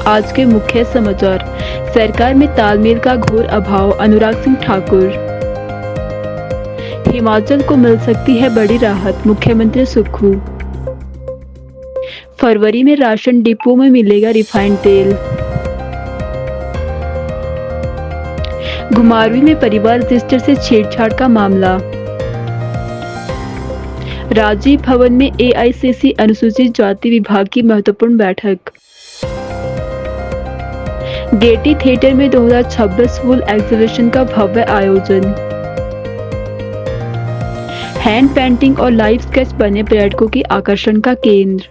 आज के मुख्य समाचार। सरकार में तालमेल का घोर अभाव, अनुराग सिंह ठाकुर। हिमाचल को मिल सकती है बड़ी राहत, मुख्यमंत्री सुक्खू। फरवरी में राशन डिपो में मिलेगा रिफाइंड तेल। घुमारवीं में परिवार रजिस्टर से छेड़छाड़ का मामला। राजीव भवन में एआईसीसी अनुसूचित जाति विभाग की महत्वपूर्ण बैठक। गेटी थिएटर में 2026 फुल एग्जीबिशन का भव्य आयोजन। हैंड पेंटिंग और लाइव स्केच बने पर्यटकों के आकर्षण का केंद्र।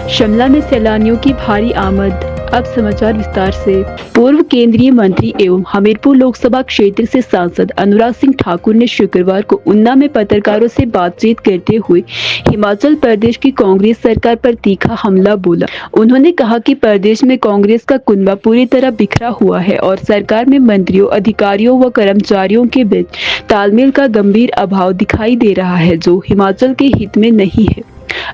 शिमला में सैलानियों की भारी आमद। अब समाचार विस्तार से। पूर्व केंद्रीय मंत्री एवं हमीरपुर लोकसभा क्षेत्र से सांसद अनुराग सिंह ठाकुर ने शुक्रवार को ऊना में पत्रकारों से बातचीत करते हुए हिमाचल प्रदेश की कांग्रेस सरकार पर तीखा हमला बोला। उन्होंने कहा कि प्रदेश में कांग्रेस का कुनबा पूरी तरह बिखरा हुआ है और सरकार में मंत्रियों, अधिकारियों व कर्मचारियों के बीच तालमेल का गंभीर अभाव दिखाई दे रहा है, जो हिमाचल के हित में नहीं है।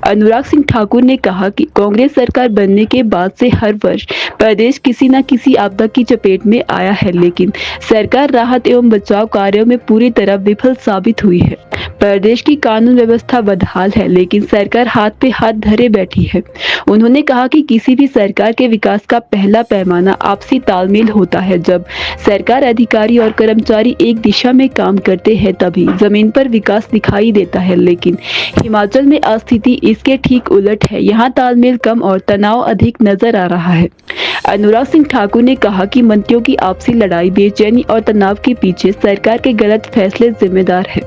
अनुराग सिंह ठाकुर ने कहा कि कांग्रेस सरकार बनने के बाद से हर वर्ष प्रदेश किसी न किसी आपदा की चपेट में आया है, लेकिन सरकार राहत एवं बचाव कार्यों में पूरी तरह विफल साबित हुई है। प्रदेश की कानून व्यवस्था बदहाल है, लेकिन सरकार हाथ पे हाथ धरे बैठी है। उन्होंने कहा कि किसी भी सरकार के विकास का पहला पैमाना आपसी तालमेल होता है। जब सरकार, अधिकारी और कर्मचारी एक दिशा में काम करते हैं तभी जमीन पर विकास दिखाई देता है, लेकिन हिमाचल में स्थिति इसके ठीक उलट है। यहाँ तालमेल कम और तनाव अधिक नजर आ रहा है। अनुराग सिंह ठाकुर ने कहा कि मंत्रियों की आपसी लड़ाई, बेचैनी और तनाव के पीछे सरकार के गलत फैसले जिम्मेदार है।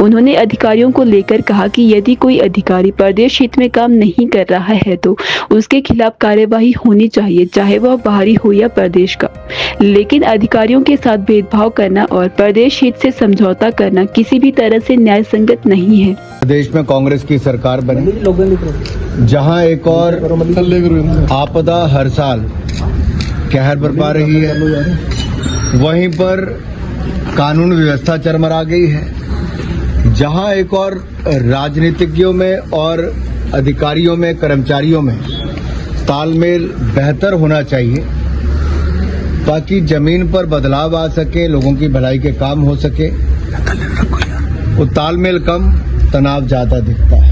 उन्होंने अधिकारियों को लेकर कहा कि यदि कोई अधिकारी प्रदेश हित में काम नहीं कर रहा है तो उसके खिलाफ कार्यवाही होनी चाहिए, चाहे वह बाहरी हो या प्रदेश का। लेकिन अधिकारियों के साथ भेदभाव करना और प्रदेश हित से समझौता करना किसी भी तरह से न्याय संगत नहीं है। प्रदेश में कांग्रेस की सरकार बनी, जहां एक और आपदा हर साल कहर बरपा रही है, वहीं पर कानून व्यवस्था चरमरा गई है। जहां एक और राजनीतिज्ञों में और अधिकारियों में, कर्मचारियों में तालमेल बेहतर होना चाहिए ताकि जमीन पर बदलाव आ सके, लोगों की भलाई के काम हो सके। वो तालमेल कम, तनाव ज्यादा दिखता है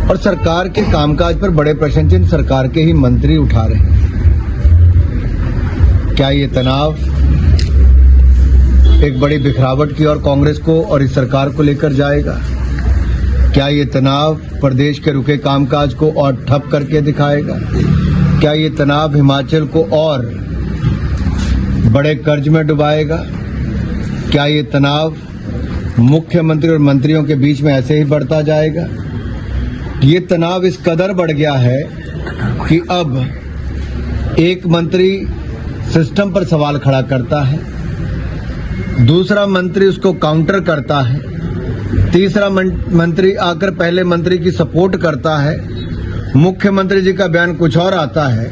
और सरकार के कामकाज पर बड़े प्रश्न चिन्ह सरकार के ही मंत्री उठा रहे हैं। क्या ये तनाव एक बड़ी बिखरावट की ओर कांग्रेस को और इस सरकार को लेकर जाएगा? क्या ये तनाव प्रदेश के रुके कामकाज को और ठप करके दिखाएगा? क्या ये तनाव हिमाचल को और बड़े कर्ज में डुबाएगा? क्या ये तनाव मुख्यमंत्री और मंत्रियों के बीच में ऐसे ही बढ़ता जाएगा? ये तनाव इस कदर बढ़ गया है कि अब एक मंत्री सिस्टम पर सवाल खड़ा करता है, दूसरा मंत्री उसको काउंटर करता है, तीसरा मंत्री आकर पहले मंत्री की सपोर्ट करता है, मुख्यमंत्री जी का बयान कुछ और आता है।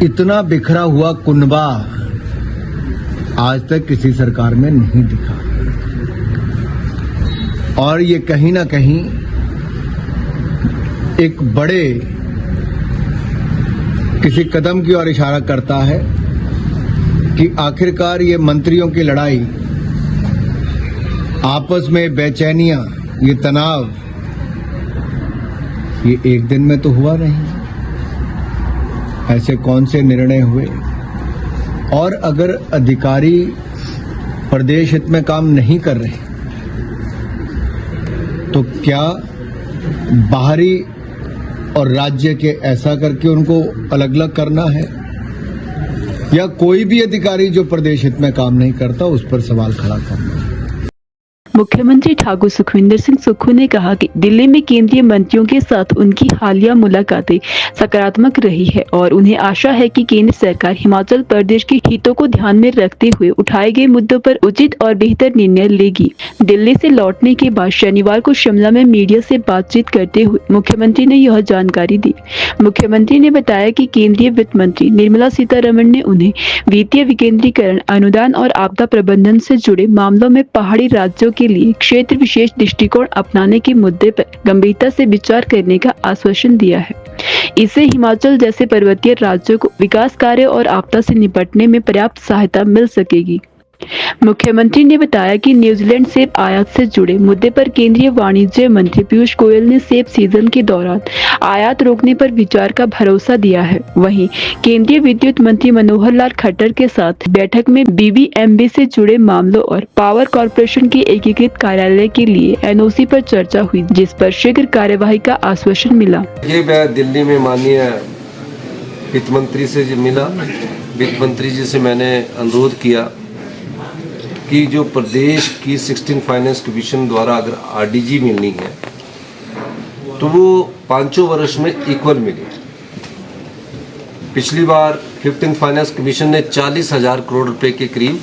इतना बिखरा हुआ कुनबा आज तक किसी सरकार में नहीं दिखा और ये कहीं ना कहीं एक बड़े किसी कदम की ओर इशारा करता है कि आखिरकार ये मंत्रियों की लड़ाई, आपस में बेचैनियां, ये तनाव, ये एक दिन में तो हुआ नहीं। ऐसे कौन से निर्णय हुए? और अगर अधिकारी प्रदेश हित में काम नहीं कर रहे तो क्या बाहरी और राज्य के ऐसा करके उनको अलग अलग करना है, या कोई भी अधिकारी जो प्रदेश हित में काम नहीं करता उस पर सवाल खड़ा करना है? मुख्यमंत्री ठाकुर सुखविंदर सिंह सुक्खू ने कहा कि दिल्ली में केंद्रीय मंत्रियों के साथ उनकी हालिया मुलाकातें सकारात्मक रही है और उन्हें आशा है कि केंद्र सरकार हिमाचल प्रदेश के हितों को ध्यान में रखते हुए उठाए गए मुद्दों पर उचित और बेहतर निर्णय लेगी। दिल्ली से लौटने के बाद शनिवार को शिमला में मीडिया से बातचीत करते हुए मुख्यमंत्री ने यह जानकारी दी। मुख्यमंत्री ने बताया कि केंद्रीय वित्त मंत्री निर्मला सीतारमण ने उन्हें वित्तीय विकेंद्रीकरण, अनुदान और आपदा प्रबंधन से जुड़े मामलों में पहाड़ी राज्यों के के लिए क्षेत्र विशेष दृष्टिकोण अपनाने के मुद्दे पर गंभीरता से विचार करने का आश्वासन दिया है। इससे हिमाचल जैसे पर्वतीय राज्यों को विकास कार्य और आपदा से निपटने में पर्याप्त सहायता मिल सकेगी। मुख्यमंत्री ने बताया कि न्यूजीलैंड सेब आयात से जुड़े मुद्दे पर केंद्रीय वाणिज्य मंत्री पीयूष गोयल ने सेब सीजन के दौरान आयात रोकने पर विचार का भरोसा दिया है। वहीं केंद्रीय विद्युत मंत्री मनोहर लाल खट्टर के साथ बैठक में बीबीएमबी से जुड़े मामलों और पावर कॉर्पोरेशन के एकीकृत कार्यालय के लिए एनओसी पर चर्चा हुई, जिस पर शीघ्र कार्यवाही का आश्वासन मिला। ये मैं दिल्ली में माननीय वित्त मंत्री से मिला। वित्त मंत्री जी से मैंने अनुरोध किया कि जो प्रदेश की 16 फाइनेंस कमीशन द्वारा अगर आरडीजी मिलनी है तो वो 5 वर्ष में इक्वल मिले। पिछली बार 15 फाइनेंस कमीशन ने 40,000 करोड़ रुपए के करीब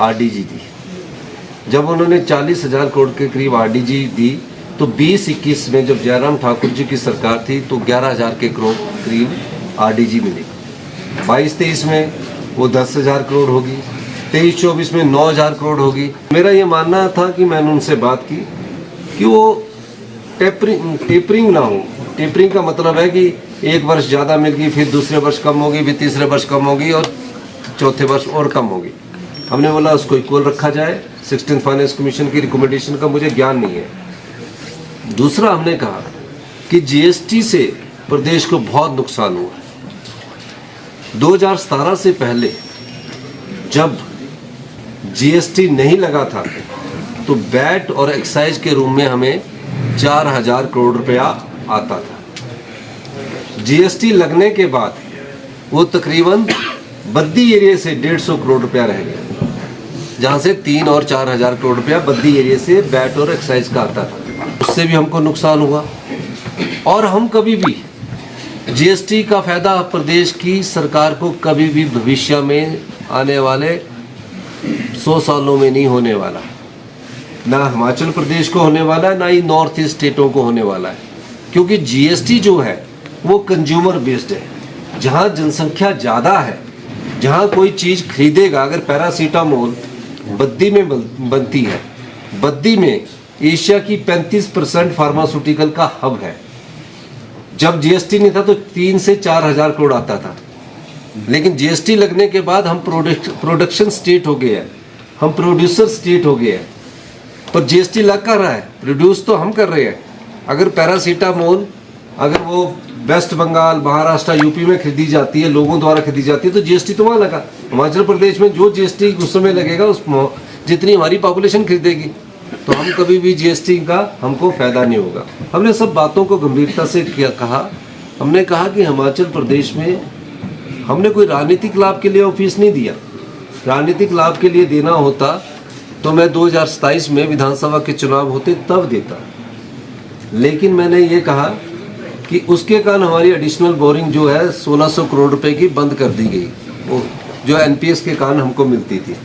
आरडीजी दी। जब उन्होंने 40,000 करोड़ के करीब आरडीजी दी तो 20-21 में जब जयराम ठाकुर जी की सरकार थी तो 11,000 के करोड़ करीब आरडीजी मिली। 22-23 में वो 10,000 करोड़ होगी, 23-24 में 9,000 करोड़ होगी। मेरा ये मानना था कि मैंने उनसे बात की कि वो टेपरिंग ना हो। टेपरिंग का मतलब है कि एक वर्ष ज़्यादा मिल गई, फिर दूसरे वर्ष कम होगी, फिर तीसरे वर्ष कम होगी और चौथे वर्ष और कम होगी। हमने बोला उसको इक्वल रखा जाए। 16 फाइनेंस कमीशन की रिकमेंडेशन का मुझे ज्ञान नहीं है। दूसरा हमने कहा कि जीएसटी से प्रदेश को बहुत नुकसान हुआ है। 2017 से पहले जब जीएसटी नहीं लगा था तो वैट और एक्साइज के रूम में हमें 4,000 करोड़ रुपया आता था। जीएसटी लगने के बाद वो तकरीबन बद्दी एरिया से 150 करोड़ रुपया रह गया, जहाँ से 3 और 4,000 करोड़ रुपया बद्दी एरिया से वैट और एक्साइज का आता था। उससे भी हमको नुकसान हुआ। और हम कभी भी जीएसटी का फायदा प्रदेश की सरकार को कभी भी भविष्य में आने वाले 100 सालों में नहीं होने वाला। ना हिमाचल प्रदेश को होने वाला है, ना ही नॉर्थ ईस्ट स्टेटों को होने वाला है, क्योंकि जीएसटी जो है वो कंज्यूमर बेस्ड है। जहाँ जनसंख्या ज़्यादा है, जहाँ कोई चीज़ खरीदेगा, अगर पैरासीटामोल बद्दी में बनती है, बद्दी में एशिया की 35% फार्मास्यूटिकल का हब है। जब जीएसटी नहीं था तो 3 से 4,000 करोड़ आता था, लेकिन जीएसटी लगने के बाद हम प्रोडक्शन स्टेट हो गए हैं, हम प्रोड्यूसर स्टेट हो गए हैं। पर जीएसटी लग कर रहा है, प्रोड्यूस तो हम कर रहे हैं। अगर पैरासीटामोल अगर वो वेस्ट बंगाल, महाराष्ट्र, यूपी में खरीदी जाती है, लोगों द्वारा खरीदी जाती है, तो जीएसटी तो वहाँ लगा। हिमाचल प्रदेश में जो जीएसटी उस समय लगेगा उस जितनी हमारी पॉपुलेशन खरीदेगी, तो हम कभी भी जीएसटी का हमको फायदा नहीं होगा। हमने सब बातों को गंभीरता से कहा। हमने कहा कि हिमाचल प्रदेश में हमने कोई राजनीतिक लाभ के लिए ऑफिस नहीं दिया। राजनीतिक लाभ के लिए देना होता तो मैं 2027 में विधानसभा के चुनाव होते तब देता, लेकिन मैंने ये कहा कि उसके कारण हमारी एडिशनल बोरिंग जो है 1600 करोड़ रुपए की बंद कर दी गई, वो जो एनपीएस के कारण हमको मिलती थी।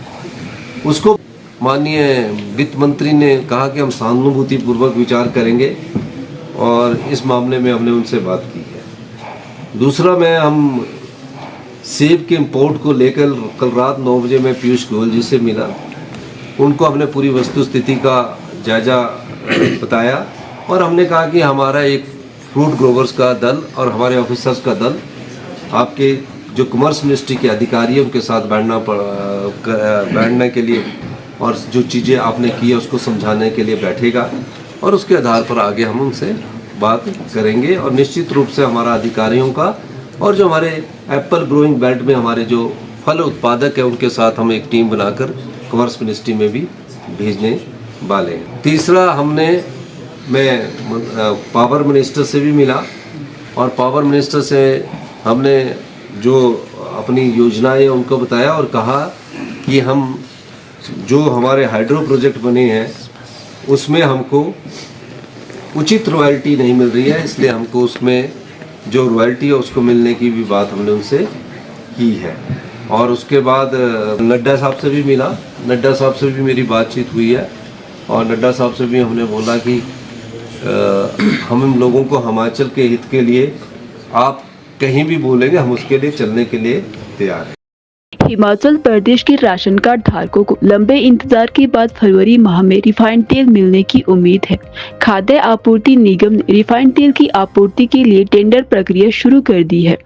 उसको माननीय वित्त मंत्री ने कहा कि हम सहानुभूतिपूर्वक विचार करेंगे और इस मामले में हमने उनसे बात की है। दूसरा, हम सेब के इंपोर्ट को लेकर कल रात 9 बजे मैं पीयूष गोयल जी से मिला। उनको हमने पूरी वस्तु स्थिति का जायजा बताया और हमने कहा कि हमारा एक फ्रूट ग्रोवर्स का दल और हमारे ऑफिसर्स का दल आपके जो कॉमर्स मिनिस्ट्री के अधिकारी हैं उनके साथ बैठने के लिए और जो चीज़ें आपने की है उसको समझाने के लिए बैठेगा और उसके आधार पर आगे हम उनसे बात करेंगे। और निश्चित रूप से हमारा अधिकारियों का और जो हमारे एप्पल ग्रोइंग बेल्ट में हमारे जो फल उत्पादक है उनके साथ हम एक टीम बनाकर कॉमर्स मिनिस्ट्री में भी भेजने वाले हैं। तीसरा, मैं पावर मिनिस्टर से भी मिला और पावर मिनिस्टर से हमने जो अपनी योजनाएं उनको बताया और कहा कि हम जो हमारे हाइड्रो प्रोजेक्ट बने हैं उसमें हमको उचित रॉयल्टी नहीं मिल रही है, इसलिए हमको उसमें जो रॉयल्टी है उसको मिलने की भी बात हमने उनसे की है। और उसके बाद नड्डा साहब से भी मिला, नड्डा साहब से भी मेरी बातचीत हुई है और नड्डा साहब से भी हमने बोला कि हम लोगों को हिमाचल के हित के लिए आप कहीं भी बोलेंगे हम उसके लिए चलने के लिए तैयार हैं। हिमाचल प्रदेश के राशन कार्ड धारकों को लंबे इंतजार के बाद फरवरी माह में रिफाइंड तेल मिलने की उम्मीद है। खाद्य आपूर्ति निगम ने रिफाइंड तेल की आपूर्ति के लिए टेंडर प्रक्रिया शुरू कर दी है।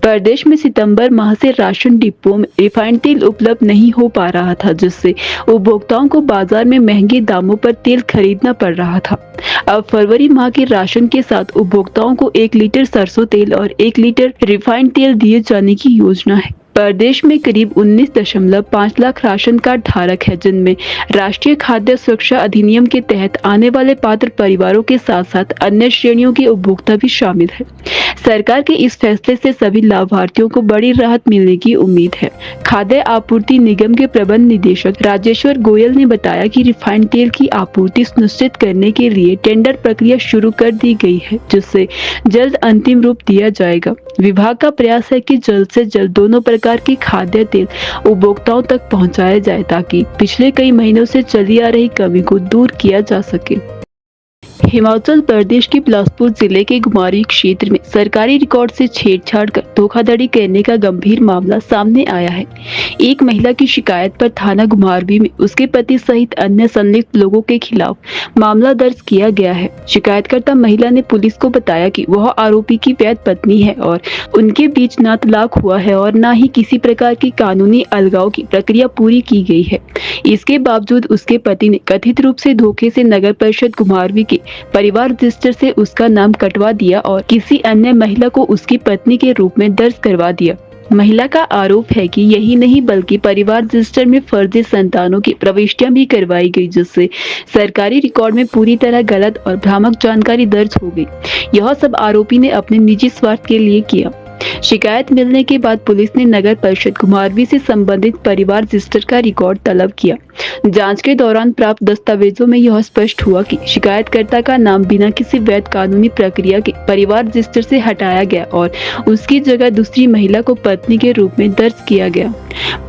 प्रदेश में सितंबर माह से राशन डिपों में रिफाइंड तेल उपलब्ध नहीं हो पा रहा था, जिससे उपभोक्ताओं को बाजार में महंगे दामों पर तेल खरीदना पड़ रहा था। अब फरवरी माह के राशन के साथ उपभोक्ताओं को 1 लीटर सरसों तेल और 1 लीटर रिफाइंड तेल दिए जाने की योजना है। प्रदेश में करीब 19.5 लाख राशन कार्ड धारक है, जिनमें राष्ट्रीय खाद्य सुरक्षा अधिनियम के तहत आने वाले पात्र परिवारों के साथ साथ अन्य श्रेणियों के उपभोक्ता भी शामिल है। सरकार के इस फैसले से सभी लाभार्थियों को बड़ी राहत मिलने की उम्मीद है। खाद्य आपूर्ति निगम के प्रबंध निदेशक राजेश्वर गोयल ने बताया कि रिफाइंड तेल की आपूर्ति सुनिश्चित करने के लिए टेंडर प्रक्रिया शुरू कर दी गई है, जिससे जल्द अंतिम रूप दिया जाएगा। विभाग का प्रयास है कि जल्द से जल्द दोनों प्रकार के खाद्य तेल उपभोक्ताओं तक पहुंचाया जाए, ताकि पिछले कई महीनों से चली आ रही कमी को दूर किया जा सके। हिमाचल प्रदेश के बिलासपुर जिले के घुमारवीं क्षेत्र में सरकारी रिकॉर्ड से छेड़छाड़ कर धोखाधड़ी करने का गंभीर मामला सामने आया है। एक महिला की शिकायत पर थाना घुमारवीं में उसके पति सहित अन्य संलिप्त लोगों के खिलाफ मामला दर्ज किया गया है। शिकायतकर्ता महिला ने पुलिस को बताया कि वह आरोपी की वैध पत्नी है और उनके बीच ना तलाक हुआ है और न ही किसी प्रकार की कानूनी अलगाव की प्रक्रिया पूरी की गई है। इसके बावजूद उसके पति ने कथित रूप से धोखे से नगर परिषद घुमारवीं के परिवार रजिस्टर से उसका नाम कटवा दिया और किसी अन्य महिला को उसकी पत्नी के रूप में दर्ज करवा दिया। महिला का आरोप है कि यही नहीं बल्कि परिवार रजिस्टर में फर्जी संतानों की प्रविष्टियां भी करवाई गई, जिससे सरकारी रिकॉर्ड में पूरी तरह गलत और भ्रामक जानकारी दर्ज हो गई। यह सब आरोपी ने अपने निजी स्वार्थ के लिए किया। शिकायत मिलने के बाद पुलिस ने नगर परिषद घुमारवीं से संबंधित परिवार रजिस्टर का रिकॉर्ड तलब किया। जांच के दौरान प्राप्त दस्तावेजों में यह स्पष्ट हुआ कि शिकायतकर्ता का नाम बिना किसी वैध कानूनी प्रक्रिया के परिवार रजिस्टर से हटाया गया और उसकी जगह दूसरी महिला को पत्नी के रूप में दर्ज किया गया।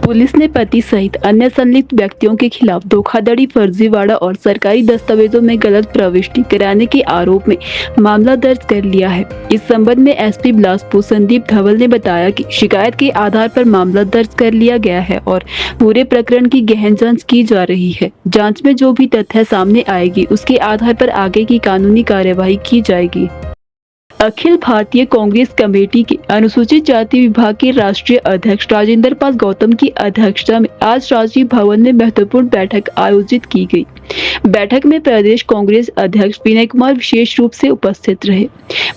पुलिस ने पति सहित अन्य संलिप्त व्यक्तियों के खिलाफ धोखाधड़ी, फर्जीवाड़ा और सरकारी दस्तावेजों में गलत प्रविष्टि कराने के आरोप में मामला दर्ज कर लिया है। इस संबंध में एसपी बिलासपुर संदीप धवल ने बताया कि शिकायत के आधार पर मामला दर्ज कर लिया गया है और पूरे प्रकरण की गहन जांच की जा रही है। जांच में जो भी तथ्य सामने आएगी उसके आधार पर आगे की कानूनी कार्यवाही की जाएगी। अखिल भारतीय कांग्रेस कमेटी के अनुसूचित जाति विभाग के राष्ट्रीय अध्यक्ष राजेंद्र पाल गौतम की अध्यक्षता में आज राजीव भवन में महत्वपूर्ण बैठक आयोजित की गई। बैठक में प्रदेश कांग्रेस अध्यक्ष विनय कुमार विशेष रूप से उपस्थित रहे।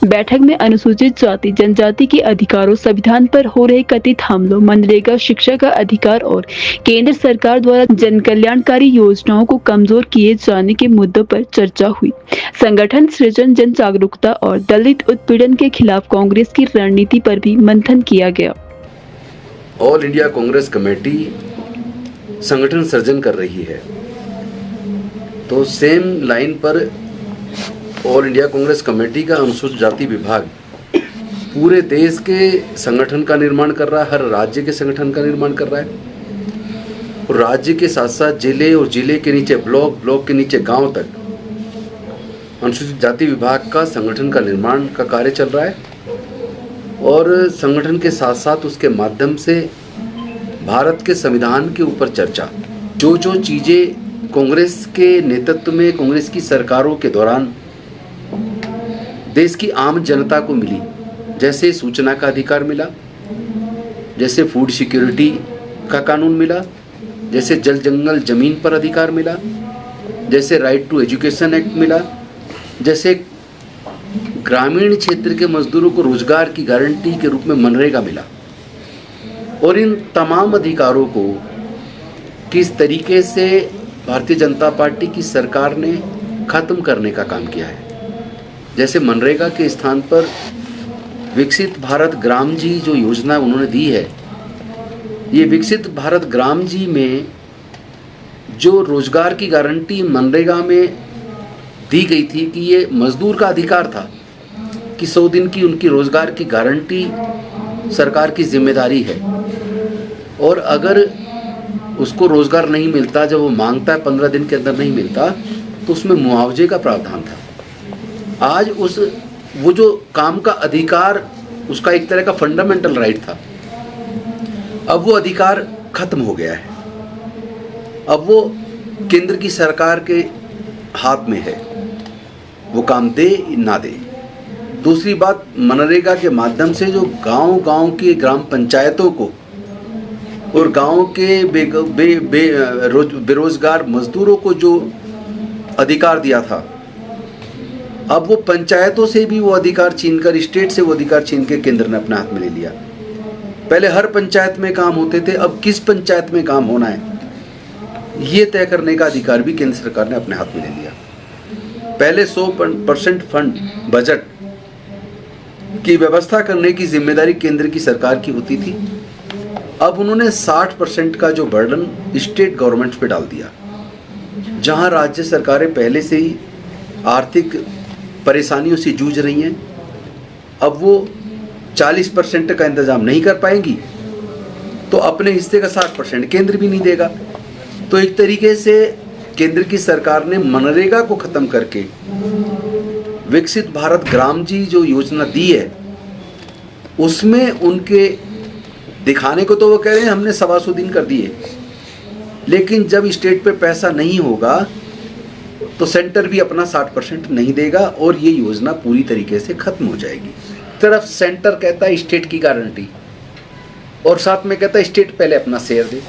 बैठक में अनुसूचित जाति जनजाति के अधिकारों, संविधान पर हो रहे कथित हमलों, मनरेगा, शिक्षा का अधिकार और केंद्र सरकार द्वारा जन कल्याणकारी योजनाओं को कमजोर किए जाने के मुद्दों पर चर्चा हुई। संगठन सृजन, जन जागरूकता और दलित उत्पीड़न के खिलाफ कांग्रेस की रणनीति पर भी मंथन किया गया। ऑल इंडिया कांग्रेस कमेटी संगठन सृजन कर रही है, तो सेम लाइन पर ऑल इंडिया कांग्रेस कमेटी का अनुसूचित जाति विभाग पूरे देश के संगठन का निर्माण कर रहा है, हर राज्य के संगठन का निर्माण कर रहा है और राज्य के साथ साथ जिले और जिले के नीचे ब्लॉक, ब्लॉक के नीचे गांव तक अनुसूचित जाति विभाग का संगठन का निर्माण का कार्य चल रहा है और संगठन के साथ साथ उसके माध्यम से भारत के संविधान के ऊपर चर्चा, जो चीज़ें कांग्रेस के नेतृत्व में कांग्रेस की सरकारों के दौरान देश की आम जनता को मिली, जैसे सूचना का अधिकार मिला, जैसे फूड सिक्योरिटी का कानून मिला, जैसे जल जंगल जमीन पर अधिकार मिला, जैसे राइट टू एजुकेशन एक्ट मिला, जैसे ग्रामीण क्षेत्र के मजदूरों को रोजगार की गारंटी के रूप में मनरेगा मिला और इन तमाम अधिकारों को किस तरीके से भारतीय जनता पार्टी की सरकार ने ख़त्म करने का काम किया है। जैसे मनरेगा के स्थान पर विकसित भारत ग्राम जी जो योजना उन्होंने दी है, ये विकसित भारत ग्राम जी में जो रोजगार की गारंटी मनरेगा में दी गई थी कि ये मजदूर का अधिकार था कि 100 दिन की उनकी रोजगार की गारंटी सरकार की जिम्मेदारी है और अगर उसको रोजगार नहीं मिलता, जब वो मांगता है 15 दिन के अंदर नहीं मिलता, तो उसमें मुआवजे का प्रावधान था। आज वो जो काम का अधिकार उसका एक तरह का फंडामेंटल राइट था, अब वो अधिकार खत्म हो गया है। अब वो केंद्र की सरकार के हाथ में है, वो काम दे ना दे। दूसरी बात, मनरेगा के माध्यम से जो गांव-गांव की ग्राम पंचायतों को और गांव के बेरोजगार मजदूरों को जो अधिकार दिया था, अब वो पंचायतों से भी वो अधिकार छीनकर, स्टेट से वो अधिकार छीन के केंद्र ने अपने हाथ में ले लिया। पहले हर पंचायत में काम होते थे, अब किस पंचायत में काम होना है ये तय करने का अधिकार भी केंद्र सरकार ने अपने हाथ में ले लिया। पहले 100% फंड बजट की व्यवस्था करने की जिम्मेदारी केंद्र की सरकार की होती थी, अब उन्होंने 60% का जो बर्डन स्टेट गवर्नमेंट पे डाल दिया। जहां राज्य सरकारें पहले से ही आर्थिक परेशानियों से जूझ रही हैं, अब वो 40% का इंतजाम नहीं कर पाएंगी तो अपने हिस्से का 60% केंद्र भी नहीं देगा। तो एक तरीके से केंद्र की सरकार ने मनरेगा को खत्म करके विकसित भारत ग्राम जी जो योजना दी है, उसमें उनके दिखाने को तो वो कह रहे हैं हमने 125 दिन कर दिए, लेकिन जब स्टेट पे पैसा नहीं होगा तो सेंटर भी अपना 60% नहीं देगा और ये योजना पूरी तरीके से खत्म हो जाएगी। तरफ सेंटर कहता है स्टेट की गारंटी और साथ में कहता है स्टेट पहले अपना शेयर दे।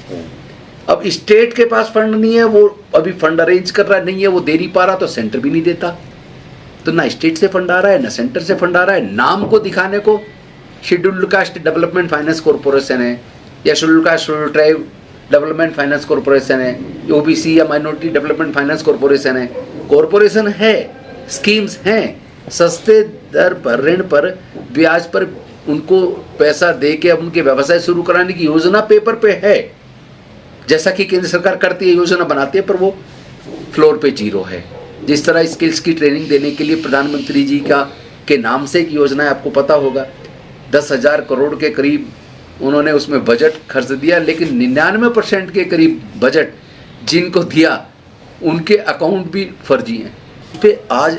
अब स्टेट के पास फंड नहीं है, वो अभी फंड अरेंज कर रहा नहीं है, वो दे नहीं पा रहा, तो सेंटर भी नहीं देता। तो ना स्टेट से फंड आ रहा है ना सेंटर से फंड आ रहा है। नाम को दिखाने को scheduled caste development finance corporation है या scheduled caste scheduled tribe development finance corporation है, ओबीसी या माइनॉरिटी डेवलपमेंट फाइनेंस कॉरपोरेशन है। कॉरपोरेशन है, स्कीम्स हैं, सस्ते दर पर ऋण पर ब्याज पर उनको पैसा दे के अब उनके व्यवसाय शुरू कराने की योजना पेपर पे है, जैसा कि केंद्र सरकार करती है, योजना बनाती है, पर वो फ्लोर पे जीरो है। जिस तरह स्किल्स की ट्रेनिंग देने के लिए प्रधानमंत्री जी का के नाम से एक योजना है, आपको पता होगा 10,000 करोड़ के करीब उन्होंने उसमें बजट खर्च दिया, लेकिन 99% के करीब बजट जिनको दिया उनके अकाउंट भी फर्जी हैं। पे आज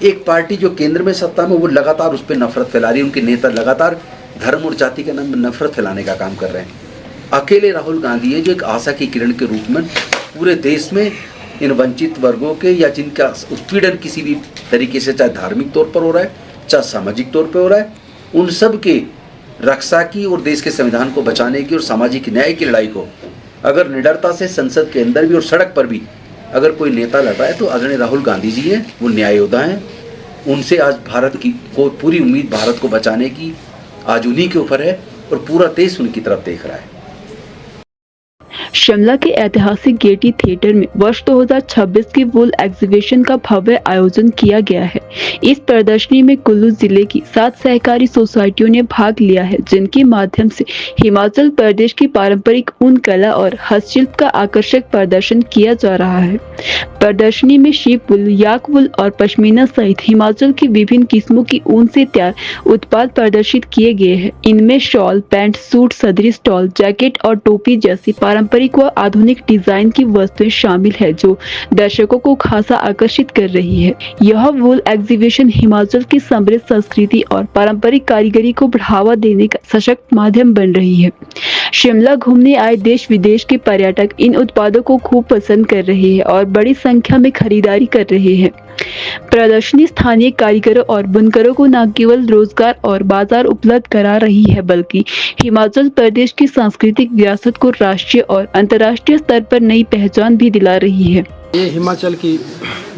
एक पार्टी जो केंद्र में सत्ता में, वो लगातार उस पर नफरत फैला रही है। उनके नेता लगातार धर्म और जाति के नाम में नफरत फैलाने का काम कर रहे हैं। अकेले राहुल गांधी है जो एक आशा की किरण के रूप में पूरे देश में इन वंचित वर्गों के या जिनका उत्पीड़न किसी भी तरीके से, चाहे धार्मिक तौर पर हो रहा है चाहे सामाजिक तौर पर हो रहा है, उन सब के रक्षा की और देश के संविधान को बचाने की और सामाजिक न्याय की लड़ाई को अगर निडरता से संसद के अंदर भी और सड़क पर भी अगर कोई नेता लड़ रहा है तो आदरणीय राहुल गांधी जी हैं। वो न्याय योद्धा हैं। उनसे आज भारत की को पूरी उम्मीद भारत को बचाने की आज उन्हीं के ऊपर है और पूरा देश उनकी तरफ देख रहा है। शिमला के ऐतिहासिक गेटी थिएटर में वर्ष 2026 की वूल एग्जीबिशन का भव्य आयोजन किया गया है। इस प्रदर्शनी में कुल्लू जिले की 7 सहकारी सोसाइटियों ने भाग लिया है, जिनके माध्यम से हिमाचल प्रदेश की पारंपरिक ऊन कला और हस्तशिल्प का आकर्षक प्रदर्शन किया जा रहा है। प्रदर्शनी में शीप वूल, याक वूल और पश्मीना सहित हिमाचल की विभिन्न किस्मों की ऊन से तैयार उत्पाद प्रदर्शित किए गए हैं। इनमें शॉल, पैंट, सूट, सदरी, स्टॉल, जैकेट और टोपी जैसी पारंपरिक व आधुनिक डिजाइन की वस्तुएं शामिल है, जो दर्शकों को खासा आकर्षित कर रही है। यह वूल एग्जीबिशन हिमाचल की समृद्ध संस्कृति और पारंपरिक कारीगरी को बढ़ावा देने का सशक्त माध्यम बन रही है। शिमला घूमने आए देश विदेश के पर्यटक इन उत्पादों को खूब पसंद कर रहे हैं और बड़ी संख्या में खरीदारी कर रहे हैं। प्रदर्शनी स्थानीय कारीगरों और बुनकरों को न केवल रोजगार और बाजार उपलब्ध करा रही है, बल्कि हिमाचल प्रदेश की सांस्कृतिक विरासत को राष्ट्रीय और अंतर्राष्ट्रीय स्तर पर नई पहचान भी दिला रही है। ये हिमाचल की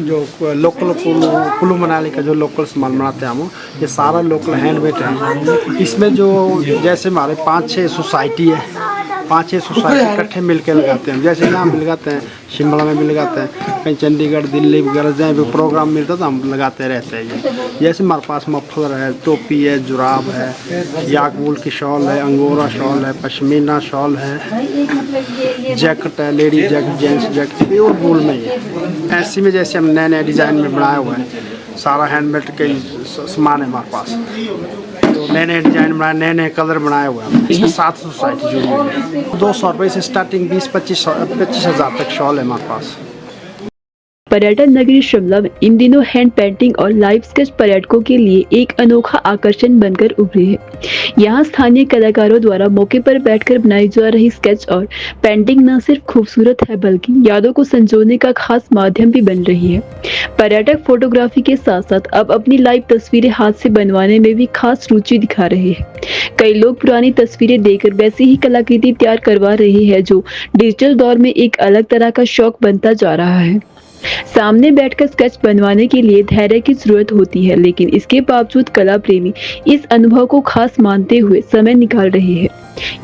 जो लोकल कुल्लू मनाली का जो लोकल सामान बनाते हैं हम, ये सारा लोकल हैंडमेड है। इसमें जो जैसे हमारे 5-6 सोसाइटी है, 5-6 सोसाइटी इकट्ठे मिलकर लगाते हैं। जैसे यहाँ मिल जाते हैं, शिमला में भी लगाते हैं, कहीं चंडीगढ़, दिल्ली वगैरह जहाँ भी प्रोग्राम मिलता था हम लगाते रहते हैं। ये जैसे हमारे पास मफलर है, टोपी है, जुराब है, याक वूल की शॉल है, अंगोरा शॉल है, पश्मीना शॉल है, जैकेट है, ladies jacket, gents jacket, pure वूल में ही है। ऐसी में जैसे हम नए नए डिज़ाइन में बनाया हुआ है, सारा हैंडमेड के सामान है हमारे पास। तो नए नए डिजाइन बनाए, नए नए कलर बनाए हुए हैं। इसमें 7 सोसाइटी जुड़ी हुई है। 200 रुपये से स्टार्टिंग 20-25 हज़ार तक शॉल है हमारे पास। पर्यटन नगरी शिमला में इन दिनों हैंड पेंटिंग और लाइव स्केच पर्यटकों के लिए एक अनोखा आकर्षण बनकर उभरे है। यहाँ स्थानीय कलाकारों द्वारा मौके पर बैठकर बनाई जा रही स्केच और पेंटिंग न सिर्फ खूबसूरत है बल्कि यादों को संजोने का खास माध्यम भी बन रही है। पर्यटक फोटोग्राफी के साथ साथ अब अपनी लाइव तस्वीरें हाथ से बनवाने में भी खास रुचि दिखा रहे हैं। कई लोग पुरानी तस्वीरें देखकर वैसी ही कलाकृति तैयार करवा रहे हैं जो डिजिटल दौर में एक अलग तरह का शौक बनता जा रहा है। सामने बैठकर स्केच बनवाने के लिए धैर्य की जरूरत होती है, लेकिन इसके बावजूद कला प्रेमी इस अनुभव को खास मानते हुए समय निकाल रहे हैं।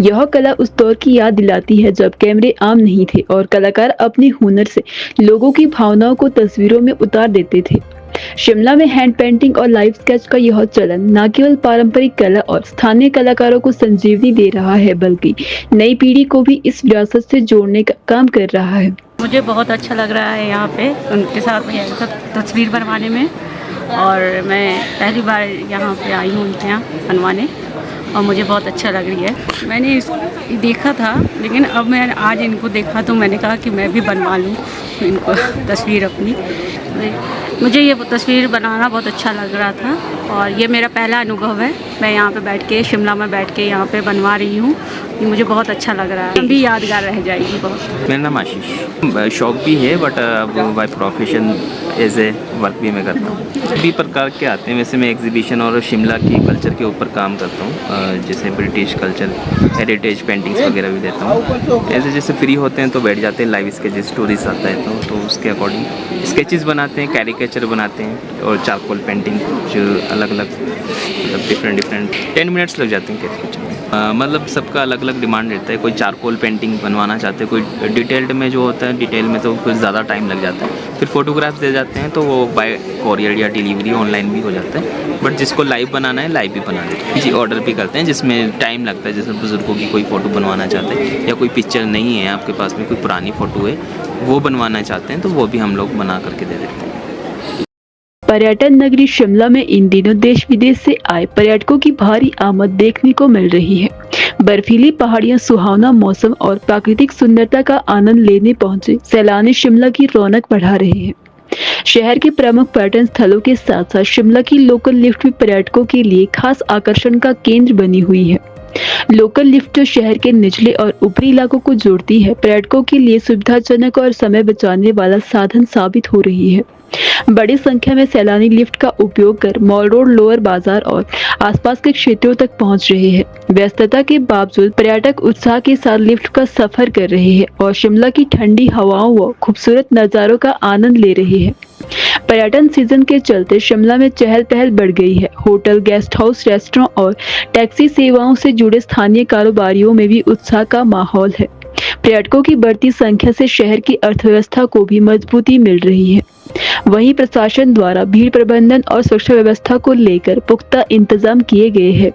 यह कला उस दौर की याद दिलाती है जब कैमरे आम नहीं थे और कलाकार अपने हुनर से लोगों की भावनाओं को तस्वीरों में उतार देते थे। शिमला में हैंड पेंटिंग और लाइव स्केच का यह चलन न केवल पारंपरिक कला और स्थानीय कलाकारों को संजीवनी दे रहा है बल्कि नई पीढ़ी को भी इस विरासत से जोड़ने का काम कर रहा है। मुझे बहुत अच्छा लग रहा है यहाँ पे उनके साथ में तस्वीर बनवाने में, और मैं पहली बार यहाँ पे आई हूँ उनके यहाँ बनवाने और मुझे बहुत अच्छा लग रही है। मैंने देखा था लेकिन अब मैं आज इनको देखा तो मैंने कहा कि मैं भी बनवा लूँ इनको तस्वीर अपनी। मुझे ये तस्वीर बनाना बहुत अच्छा लग रहा था और ये मेरा पहला अनुभव है। मैं यहाँ पे बैठ के शिमला में बैठ के यहाँ पे बनवा रही हूँ। ये मुझे बहुत अच्छा लग रहा है, भी यादगार रह जाएगी बहुत। मेरा नाम आशीष, शौक भी है but by profession as a work भी मैं करता हूँ। सभी प्रकार के आते हैं, वैसे मैं एग्जीबिशन और शिमला की कल्चर के ऊपर काम करता हूँ, जैसे ब्रिटिश कल्चर हेरिटेज पेंटिंग्स वगैरह भी देता हूँ। ऐसे जैसे फ्री होते हैं तो बैठ जाते हैं, लाइव स्केचेस स्टोरीज आता है तो उसके अकॉर्डिंग स्केचेस बनाते हैं, कैरिकेचर बनाते हैं और चारकोल पेंटिंग जो अलग अलग मतलब डिफरेंट 10 मिनट्स लग जाते हैं कैरिकेचर में। मतलब सबका अलग अलग डिमांड रहता है। कोई चारकोल पेंटिंग बनवाना चाहते हैं, कोई डिटेल्ड में जो होता है डिटेल में तो कुछ ज़्यादा टाइम लग जाता है। फिर फोटोग्राफ्स दे जाते हैं तो वो बाय कोरियर या डिलीवरी ऑनलाइन भी हो जाता है। बट जिसको लाइव बनाना है लाइव भी बना देते हैं, जी ऑर्डर भी करते हैं जिसमें टाइम लगता है। जैसे बुजुर्गों की कोई फ़ोटो बनवाना चाहते हैं या कोई पिक्चर नहीं है आपके पास में, कोई पुरानी फ़ोटो है वो बनवाना चाहते हैं तो वो भी हम लोग बना करके दे देते हैं। पर्यटन नगरी शिमला में इन दिनों देश विदेश से आए पर्यटकों की भारी आमद देखने को मिल रही है। बर्फीली पहाड़ियां, सुहावना मौसम और प्राकृतिक सुंदरता का आनंद लेने पहुंचे सैलानी शिमला की रौनक बढ़ा रहे हैं। शहर के प्रमुख पर्यटन स्थलों के साथ साथ शिमला की लोकल लिफ्ट भी पर्यटकों के लिए खास आकर्षण का केंद्र बनी हुई है। लोकल लिफ्ट जो शहर के निचले और ऊपरी इलाकों को जोड़ती है, पर्यटकों के लिए सुविधाजनक और समय बचाने वाला साधन साबित हो रही है। बड़ी संख्या में सैलानी लिफ्ट का उपयोग कर मॉल रोड, लोअर बाजार और आसपास के क्षेत्रों तक पहुंच रहे हैं। व्यस्तता के बावजूद पर्यटक उत्साह के साथ लिफ्ट का सफर कर रहे हैं और शिमला की ठंडी हवाओं व खूबसूरत नज़ारों का आनंद ले रहे हैं। पर्यटन सीजन के चलते शिमला में चहल पहल बढ़ गई है। होटल, गेस्ट हाउस, रेस्टोरेंट और टैक्सी सेवाओं से जुड़े स्थानीय कारोबारियों में भी उत्साह का माहौल है। पर्यटकों की बढ़ती संख्या से शहर की अर्थव्यवस्था को भी मजबूती मिल रही है। वहीं प्रशासन द्वारा भीड़ प्रबंधन और सुरक्षा व्यवस्था को लेकर पुख्ता इंतजाम किए गए हैं।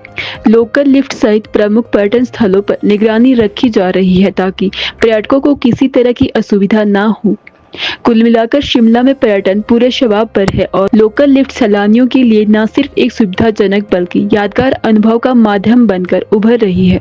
लोकल लिफ्ट सहित प्रमुख पर्यटन स्थलों पर निगरानी रखी जा रही है ताकि पर्यटकों को किसी तरह की असुविधा ना हो। कुल मिलाकर शिमला में पर्यटन पूरे शबाब पर है और लोकल लिफ्ट सैलानियों के लिए न सिर्फ एक सुविधाजनक बल्कि यादगार अनुभव का माध्यम बनकर उभर रही है।